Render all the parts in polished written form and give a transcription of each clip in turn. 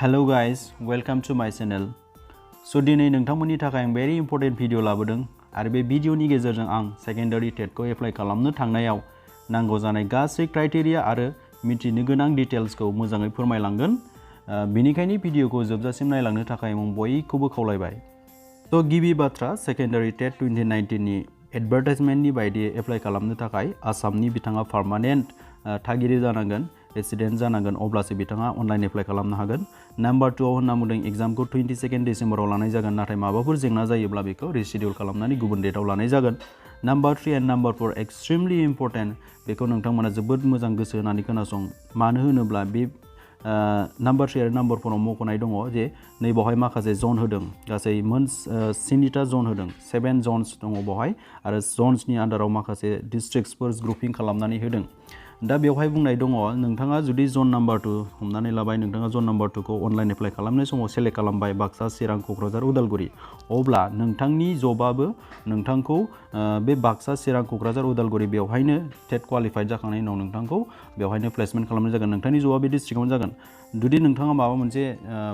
Hello guys, welcome to my channel. So दिनै नोंथांमोननि थाखाय आं very important भिडिअ लाबोदों आरो बे भिडिअनि गेजेरजों आं सेकेन्डारि टेटखौ एप्लाइ खालामनो थांनायाव नांगौ जानाय गासै क्राइटेरिया आरो मिथिनो गोनां डिटेल्सखौ मोजाङै फोरमायलांगोन। बेनिखायनो भिडिअखौ जोबजासिम नायलांनो थाखाय आं बयखौबो खावलायबाय। तो गिबि बाथ्रा सेकेन्डारि टेट 2019 नि एडभार्टाइजमेन्टनि बायदियै एप्लाइ खालामनो थाखाय आसामनि बिथाङा पार्मानेन्ट थागिरि जानांगोन, रेसिडेन्ट जानांगोन, अब्लासो बिथाङा अनलाइन एप्लाइ खालामनो हागोन। नम्बर 2 आव होनना बुंदों एग्जामखौ 22 डिसेम्बराव लानाय जागोन, नाथाय माबाफोर जेंना जायोब्ला बेखौ रिशिडिउल खालामनानै गुबुन डेटआव लानाय जागोन। नम्बर 3 एन्ड नम्बर 4 एक्सट्रिमलि इम्पर्टेन्ट, बेखौ नोंथांमोना जोबोद मोजां गोसो होनानै खोनासं। मानो होनोब्ला बे नम्बर 3 आरो नम्बर 4 आव मख'नाय दङ जे नैबावहाय माखासे जन होदों, गासै मोन 7टा जन होदों, 7 जन्स दङ बेवहाय, आरो जन्सनि आन्दाराव माखासे डिस्ट्रिक्टसफोर ग्रुपिं खालामनानै होदों। दा बेवहाय बुंनाय दङ नोंथाङा जुदि जन नम्बर 2 हमनानै लाबाय, नोंथाङा जन नम्बर 2 खौ अनलाइन एप्लाइ खालामनाय समाव सेलेक्ट खालामबाय बाक्सा, चिरां, क'क्राझार, उदालगुरि, अब्ला नोंथांनि जबाबो नोंथांखौ बे बाक्सा, चिरां, क'क्राझार, उदालगुरि बेवहायनो टेट क्वालिफाइड जाखांनायनि उनाव नोंथांखौ बेवहायनो प्लेसमेन्ट खालामनाय जागोन। नोंथांनि जबा बे डिस्ट्रिक्टआवनो जागोन। जुदि नोंथाङा माबा मोनसे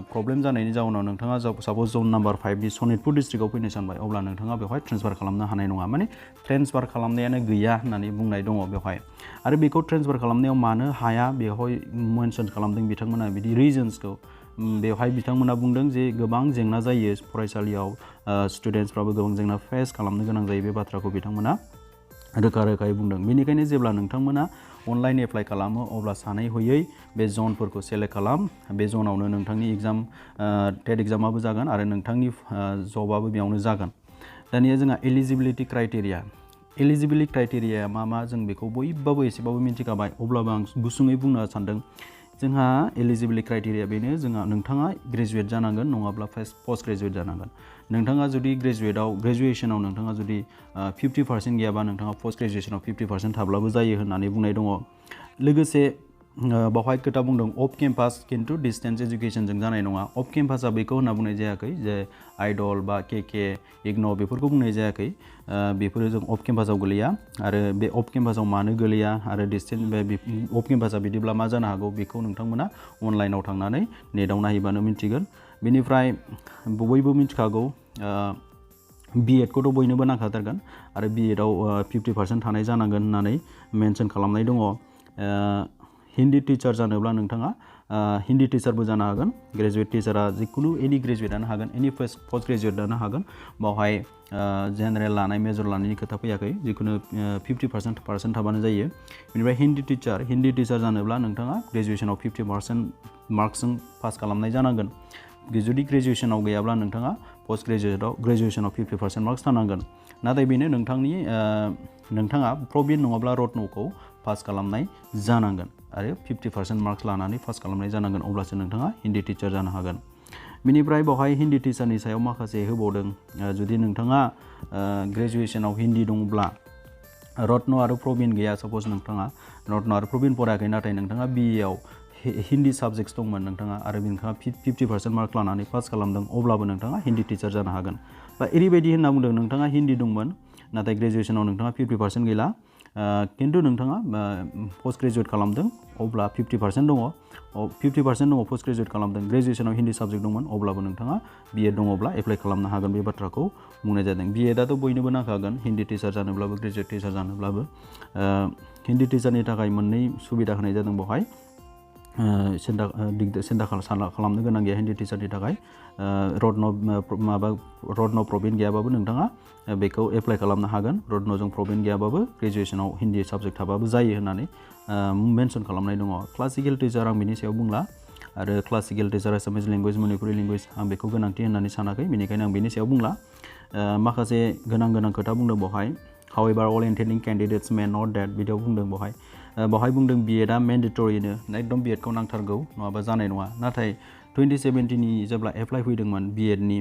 प्रब्लेम जानायनि जाउनाव नोंथाङा साप'ज जन नम्बर 5 नि सनितपुर डिस्ट्रिक्टआव फैनो सानबाय, अब्ला नोंथाङा बेवहाय ट्रेन्सफार खालामनो हानाय नङा, माने ट्रेन्सफार खालामनायानो गैया होननानै बुंनाय दङ बेवहाय। आरो बेखौ ट्रेन्सफार खालामनायाव मानो हाया बेवहाय मेनसन खालामदों बिथांमोना बिदि रिजन्सखौ। बेवहाय बिथांमोना बुंदों जे गोबां जेंना जायो फरायसालियाव, स्टुडेन्टसफ्राबो गोबां जेंना फेस खालामनो गोनां जायो, बे बाथ्राखौ बिथांमोना रोखा रोखायै बुंदों। बेनिखायनो जेब्ला नोंथांमोना अनलाइन एप्लाइ खालामो अब्ला सानै हयै बे जनफोरखौ सेलेक्ट खालाम। बे जनावनो नोंथांनि एग्जाम टेट एग्जामाबो जागोन आरो नोंथांनि जबाबो बेयावनो जागोन। दानिया जोंहा एलिजिबिलिटि क्राइटेरिया। एलिजिबिलिटि क्राइटेरियाया मा जों बेखौ बयबाबो एसेबाबो मिन्थिखाबाय, अब्लाबो आं गुसुङै बुंनो सानदों। जोंहा एलिजिबिलिटि क्राइटेरिया बेनो, नोंथाङा ग्रेजुवेट जानांगोन, नङाब्ला पोस्ट ग्रेजुवेट जानांगोन। नोंथाङा जुदि ग्रेजुवेसनाव नोंथाङा जुदि 50% गैयाबा नोंथाङा पोस्ट ग्रेजुवेसनाव 50% थाब्लाबो जायो होननानै बुंनाय दङ। लोगोसे बावहाय खोथा बुंदों अफ केम्पास, खिन्थु डिसटेन्स एजुकेसनजों जानाय नङा। अफ केम्पासआ बेखौ होनना बुंनाय जायाखै जे आइडल बा के इग्न' बेफोरखौ बुंनाय जायाखै, बेफोरो जों अफ केम्पासाव गोलैया। आरो बे अफ केम्पासाव मानो गोलैया आरो अफ केम्पासआ बिदिब्ला मा जानो हागौ बेखौ नोंथांमोना अनलाइनाव थांनानै नेटआव नायहैबानो मिन्थिगोन। बेनिफ्राय बयबो मिन्थिखागौ बिएडखौथ' बयनोबो नांखाथारगोन आरो बिएडआव 50% थानाय जानांगोन होननानै मेनसन खालामनाय दङ। हिन्दी टिचार जानोब्ला नोंथाङा हिन्दी टिचारबो जानो हागोन। ग्रेजुवेट टिचारा जिखुनु एनि ग्रेजुवेटआनो हागोन, एनि पोस्ट ग्रेजुवेटआनो हागोन। बावहाय जेनेरेल लानाय, मेजर लानायनि खोथा फैयाखै, जिखुनु 50% थाबानो जायो। बेनिफ्राय हिन्दी टिचार जानोब्ला नोंथाङा ग्रेजुवेसनाव 50% मार्क्सजों पास खालामनाय जानांगोन। जुदि ग्रेजुवेसनाव गैयाब्ला नोंथाङा पोस्ट ग्रेजुवेसनाव 50% मार्क्स थानांगोन। नाथाय बेनो नोंथाङा प्रबिन नङाब्ला रत्नखौ पास खालामनाय जानांगोन आरो 50% मार्क्स लानानै पास खालामनाय जानांगोन, अब्लासो नोंथाङा हिन्दी टिचार जानो हागोन। बेनिफ्राय बावहाय हिन्दी टिचारनि सायाव माखासे होबावदों, जुदि नोंथाङा ग्रेजुवेसनाव हिन्दी दङब्ला रत्न आरो प्रबिन गैया, साप'ज नोंथाङा रत्न आरो प्रबिन फरायाखै, नाथाय नोंथाङा बिएआव हिन्दी साबजेक्ट्स दंमोन नोंथाङा, आरो नोंथाङा 50% मार्क लानानै पास खालामदों, अब्लाबो नोंथाङा हिन्दी टिचार जानो हागोन। बा ओरैबायदि होनना बुंदों नोंथाङा हिन्दी दंमोन नाथाय ग्रेजुवेसनाव नोंथाङा 50% गैला, खिन्थु नोंथाङा पोस्ट ग्रेजुवेट खालामदों, अब्ला 50% दङ, 50% दङ पोस्ट ग्रेजुवेट खालामदों, ग्रेजुवेसनाव हिन्दी साबजेक्ट दंमोन, अब्लाबो नोंथाङा बिएड दङब्ला एप्लाइ खालामनो हागोन। बे बाथ्राखौ बुंनाय जादों। बिएडआथ' बयनोबो नांखागोन, हिन्दी टिचार जानोब्लाबो ग्रेजुवेट टिचार जानोब्लाबो। हिन्दी टिचारनि थाखाय मोननै सुबिदा होनाय जादों बेवहाय, सिन्था खालामनो गोनां गैया हिन्दी टिचारनि थाखाय। रत्न प्रबिन गैयाबाबो नोंथाङा बेखौ एप्लाइ खालामनो हागोन। रत्नजों प्रबिन गैयाबाबो ग्रेजुवेसनाव हिन्दी साबजेक्ट थाबाबो जायो होननानै मेनसन खालामनाय दङ। क्लासिकेल टिचार आं बिनि सायाव बुंला, आरो क्लासिकेल टिचार एसामिस लेंगुवेज, मणिपुरि लेंगुवेज आं बेखौ गोनांथि होननानै सानाखै, बेनिखायनो आं बिनि सायाव बुंला। माखासे गोनां खोथा बुंदों बेवहाय। हाउएभार अल इन्टेन्डिं केन्डिडेट्स मे नट डेट, बिदियाव बुंदों बेवहाय बुंदों बिएडआ मेन्डेटरिनो, एकदम बिएडखौ नांथारगौ नङाबा जानाय नङा। नाथाय 2017नि जेब्ला एप्लाइ फैदोंमोन बिएडनि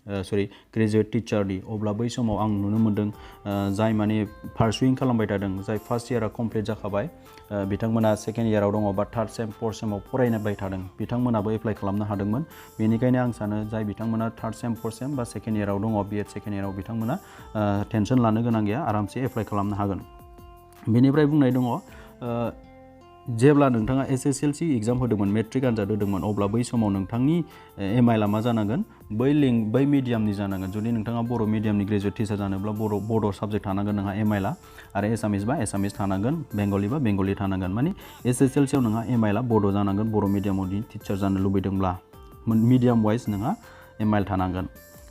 ग्रेजुवेट टिचारनि, अब्ला बै समाव आं नुनो मोन्दों जाय माने पारसुइं खालामबाय थादों, जाय फार्स्ट इयारा कमप्लिट जाखाबाय, बिथांमोना सेकेन्ड इयाराव दङ बा थार्ड सेम, फर्थ सेमाव फरायबाय थादों, बिथांमोनाबो एप्लाइ खालामनो हादोंमोन। बेनिखायनो आं सानो जाय बिथांमोना थार्ड सेम, फर्थ सेम बा सेकेन्ड इयाराव दङ, बिएड सेकेन्ड इयाराव, बिथांमोना टेनसन लानो गोनां गैया, आरामसे एप्लाइ खालामनो हागोन। बेनिफ्राय बुंनाय दङ जेब्ला नोंथाङा SSLC एग्जाम होदोंमोन मेट्रिक आनजाद होदोंमोन अब्ला बै समाव नोंथांनि एमआइएल आ मा जानांगोन बै मिडियामनि जानांगोन जुदि नोंथाङा बर' मिडियामनि ग्रेजुवेट टिचार जानोब्ला बड' साबजेक्ट थानांगोन नोंहा एमआइएल आ आरो एसामिस बा एसामिस थानांगोन बेंगलि बा बेंगलि थानांगोन माने SSLC आव नोंहा एमआइएल आ बड' जानांगोन बर' मिडियामनि टिचार जानो लुबैदोंब्ला मिडियाम वाइज नोंहा एमआइएल थानांगोन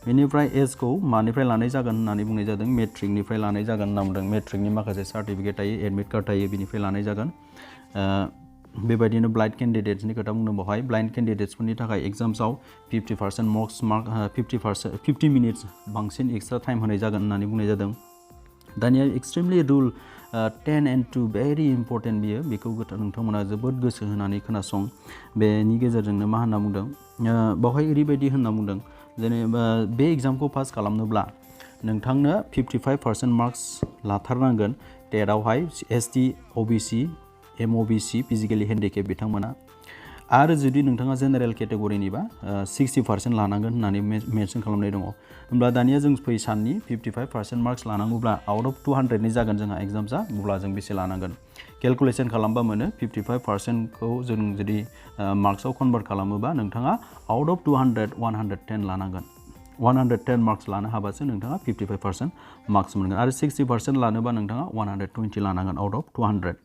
बेनिफ्राय एजखौ मानिफ्राय लानाय जागोन होननानै बुंनाय जादों मेट्रिकनिफ्राय लानाय जागोन होनना बुंदों मेट्रिकनि माखासे सार्टिफिकेट थायो एडमिट कार्ड थायो बिनिफ्राय लानाय जागोन बेबायदिनो ब्लाइन्ड केन्डिडेट्सनि खोथा बुंदों बेवहाय ब्लाइन्ड केन्डिडेट्सफोरनि थाखाय एग्जाम्सआव 50% मार्क 50 मिनिट्स बांसिन एक्सट्रा टाइम होनाय जागोन होननानै बुंनाय जादों दानिया एक्सट्रिमलि रुल 10 and 2 भेरि इम्परटेन्ट बियो बेखौ नोंथांमोना जोबोद गोसो होनानै खोनासं बेनि गेजेरजोंनो मा होनना बुंदों बेवहाय ओरैबायदि होनना बुंदों जेनेबा बे एग्जामखौ पास खालामनोब्ला नोंथांनो 55% मार्क्स लाथारनांगोन टेटआवहाय ST OBC MOBC physically handicapped बिथांमोना आरो जुदि नोंथाङा जेनेरेल केटेगरिनिबा 60% लानांगोन होननानै मेनसन खालामनाय दङ होमब्ला दानिया जों फै साननि 55% मार्क्स लानांगौब्ला आउट अफ 200नि जागोन जोंहा एग्जाम्सआ अब्ला जों बेसे लानांगोन केलकुलेसन खालामबा मोनो 55%खौ जों जुदि मार्क्सआव कन्भार्ट खालामोबा नोंथाङा आउट अफ 200 110 लानांगोन 110 मार्क्स लानो हाबासो नोंथाङा 55% मार्क्स मोनगोन आरो 60% लानोबा नोंथाङा 120 लानांगोन आउट अफ 200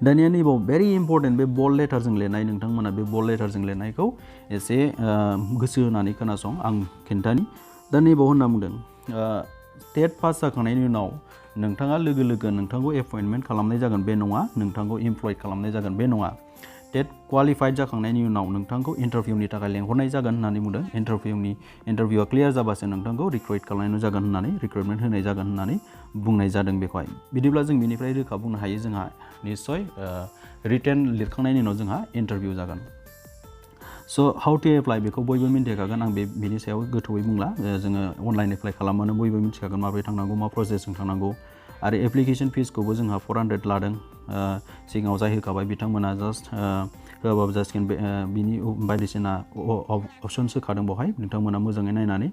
दानिया नैबाव भेरि इम्परटेन्ट बे बल्ड लेटारजों लिरनाय नोंथांमोना बे बल्ड लेटारजों लिरनायखौ एसे गोसो होनानै खोनासं आं खिन्थानि दा नैबाव होनना बुंदों टेट पास जाखांनायनि उनाव नोंथाङा लोगो लोगो नोंथांखौ एपइन्टमेन्ट खालामनाय जागोन बे नङा नोंथांखौ इमप्लय खालामनाय जागोन बे नङा टेट क्वालिफाइड जाखांनायनि उनाव नोंथांखौ इन्टारभिउनि थाखाय लेंहरनाय जागोन होननानै बुंदों इन्टारभिउआ क्लियार जाबासो नोंथांखौ रिक्रुइट खालामनाय जागोन होननानै रिक्रुइटमेन्ट होनाय जागोन होननानै बुंनाय जादों बेखौहाय बिदिब्ला जों बेनिफ्राय रोखा बुंनो हायो जोंहा निश्चय रिटेन लिरखांनायनि उनाव जोंहा इन्टारभिउ जागोन स' हाउ टु एप्लाइ बेखौ बयबो मिन्थिखागोन आं बेनि सायाव गोथौयै बुंला जोङो अनलाइन एप्लाइ खालामबानो बयबो मिन्थिखागोन माबोरै थांनांगौ मा प्रसेसजों थांनांगौ आरो एप्लिकेसन फिसखौबो जोंहा 400 लादों सिगाङाव जाय होखाबाय बिथांमोना जास्ट होआबाबो जासिगोन बिनि बायदिसिना अपसन्स होखादों बेवहाय नोंथांमोना मोजाङै नायनानै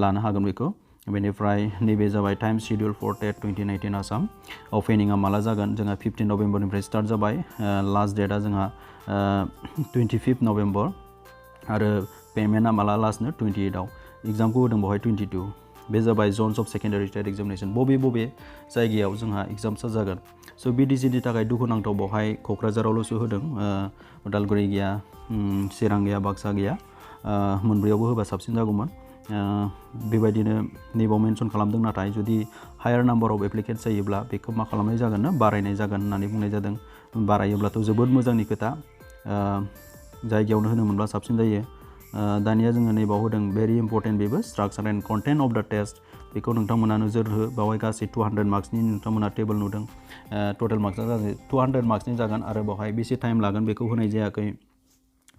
लानो हागोन बेखौ बेनिफ्राय नैबे जाबाय टाइम शेड्युल फर टेट 2019 आसाम अपेनिंआ माला जागोन जोंहा 15 नभेम्बरनिफ्राय स्टार्ट जाबाय लास्ट डेटआ जोंहा 25 नभेम्बर आरो पेमेन्टआ माला लास्टनो 28आव एग्जामखौ होदों बेवहाय 22 बे जाबाय जन्स अफ सेकेन्डारि टेट एग्जामिनेसन बबे जायगायाव जोंहा एग्जामसा जागोन स' BDCनि थाखाय दुखुनांथाव बेवहाय क'क्राझारावल'सो होदों उदालगुरि गैया चिरां गैया बाक्सा गैया मोनब्रैयावबो होबा साबसिन जागौमोन बेबायदिनो नैबाव मेनसन खालामदों नाथाय जुदि हायार नाम्बार अफ एप्लिकेन्ट्स जायोब्ला बेखौ मा खालामनाय जागोन बारायनाय जागोन होननानै बुंनाय जादों बारायोब्लाथ' जोबोद मोजांनि खोथा जायगायावनो होनो मोनब्ला साबसिन जायो दानिया जोङो नैबाव होदों भेरि इम्परटेन्ट बेबो स्ट्राक्चार एन्ड कन्टेन्ट अफ द टेस्ट बेखौ नोंथांमोना नोजोर हो बावहाय गासै 200 मार्क्सनि नोंथांमोना टेबोल नुदों टटेल मार्क्सआ गासै 200 मार्क्सनि जागोन आरो बावहाय बेसे टाइम लागोन बेखौ होनाय जायाखै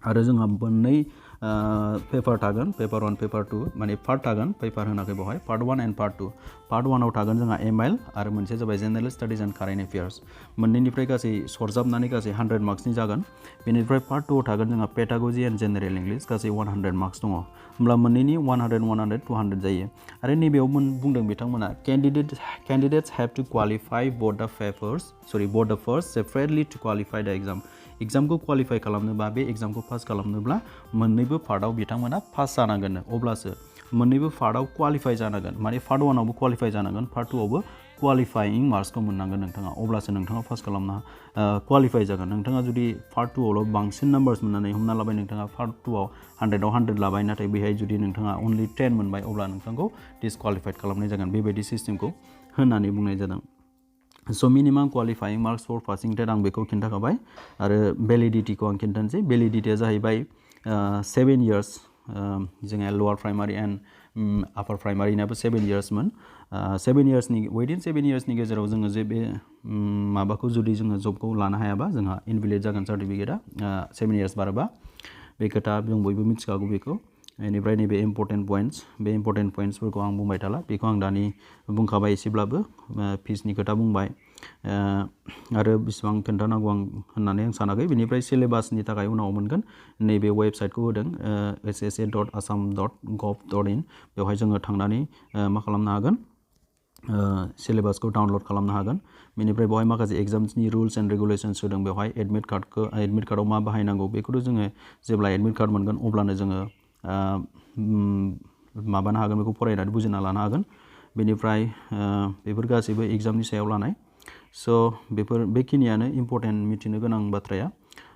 आरो जोंहा मोननै पेपार थागोन पेपार 1 पेपार 2 माने पार्ट थागोन पेपार होनाखै बेवहाय पार्ट 1 एन्ड पार्ट 2 पार्ट 1 आव थागोन जोंहा एमआइएल आरो मोनसे जाबाय general studies and current affairs मोननैनिफ्राय गासै सरजाबनानै गासै 100 मार्क्सनि जागोन बेनिफ्राय पार्ट 2 आव थागोन जोंहा पेडाग'जि एन्ड जेनेरेल इंलिश गासै 100 मार्क्स दङ होमब्ला मोननैनि 100 200 जायो आरो नैबेयाव बुंदों बिथांमोना candidates have to qualify both the first separately to qualify the एग्जामखौ क्वालिफाइ खालामनोबा बे एग्जामखौ पास खालामनोब्ला मोननैबो पार्टआव बिथांमोना पास जानांगोन अब्लासो मोननैबो पार्टआव क्वालिफाइ जानांगोन माने पार्ट 1 आवबो क्वालिफाइ जानांगोन पार्ट 2 आवबो क्वालिफाइं मार्क्सखौ मोननांगोन नोंथाङा अब्लासो नोंथाङा पास खालामनो क्वालिफाइ जागोन नोंथाङा जुदि पार्ट 2 आवल' बांसिन नाम्बार्स मोननानै हमना लाबाय नोंथाङा पार्ट 2 आव 100 आव 100 लाबाय नाथाय बेहाय जुदि नोंथाङा अनलि 10 मोनबाय अब्ला नोंथांखौ डिसक्वालिफाइड खालामनाय जागोन बेबायदि सिस्टेमखौ होननानै बुंनाय जादों स' मिनिमाम क्वालिफाइं मार्क्स फर पासिं टेट आं बेखौ खिन्थाखाबाय आरो भेलिडिटिखौ आं खिन्थानोसै भेलिडिटिया जाहैबाय 7 इयार्स जोंहा लवार प्राइमारि एन्ड आपार प्राइमारिनाबो 7 इयार्समोन 7 इयार्सनि विदिन 7 इयार्सनि गेजेराव जोङो जे बे माबाखौ जुदि जोङो जबखौ लानो हायाबा जोंहा इनभेलिड जागोन सार्टिफिकेटआ 7 इयार्स बारोबा बे खोथा जों बयबो मिथिखागौ बेखौ बेनिफ्राय नैबे इम्परटेन्ट पइन्ट्सफोरखौ आं बुंबाय थाला बेखौ आं दानि बुंखाबाय एसेब्लाबो फिसनि खोथा बुंबाय आरो बेसेबां खोन्थानांगौ आं होननानै आं सानाखै बेनिफ्राय सिलेबासनि थाखाय उनाव मोनगोन नैबे वेबसाइटखौ होदों ssa.assam.gov.in बेवहाय जोङो थांनानै मा खालामनो हागोन सिलेबासखौ डाउनलड खालामनो हागोन बेनिफ्राय बेवहाय माखासे एग्जाम्सनि रुल्स एन्ड रेगुलेशन्स होदों बेवहाय एडमिट कार्डआव मा बाहायनांगौ बेखौथ' जोङो जेब्ला एडमिट कार्ड मोनगोन अब्लानो जोङो माबानो हागोन बेखौ फरायनानै बुजिना लानो हागोन बेनिफ्राय बेफोर गासैबो एग्जामनि सायाव लानाय स' बेखिनियानो इम्परटेन्ट मिथिनो गोनां बाथ्राया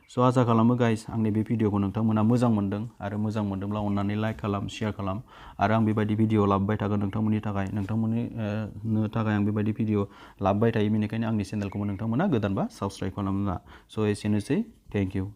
स' आसा खालामो गाइस आंनि बे भिडिअखौ नोंथांमोना मोजां मोनदों आरो मोजां मोनदोंब्ला अननानै लाइक खालाम शेयार खालाम आरो आं बेबायदि भिडिअ लाबोबाय थागोन नोंथांमोननि थाखाय आं बेबायदि भिडिअ लाबोबाय थायो बेनिखायनो आंनि चेनेलखौबो नोंथांमोना गोदानबा साबस्क्राइब खालामना स' एसेनोसै थेंक इउ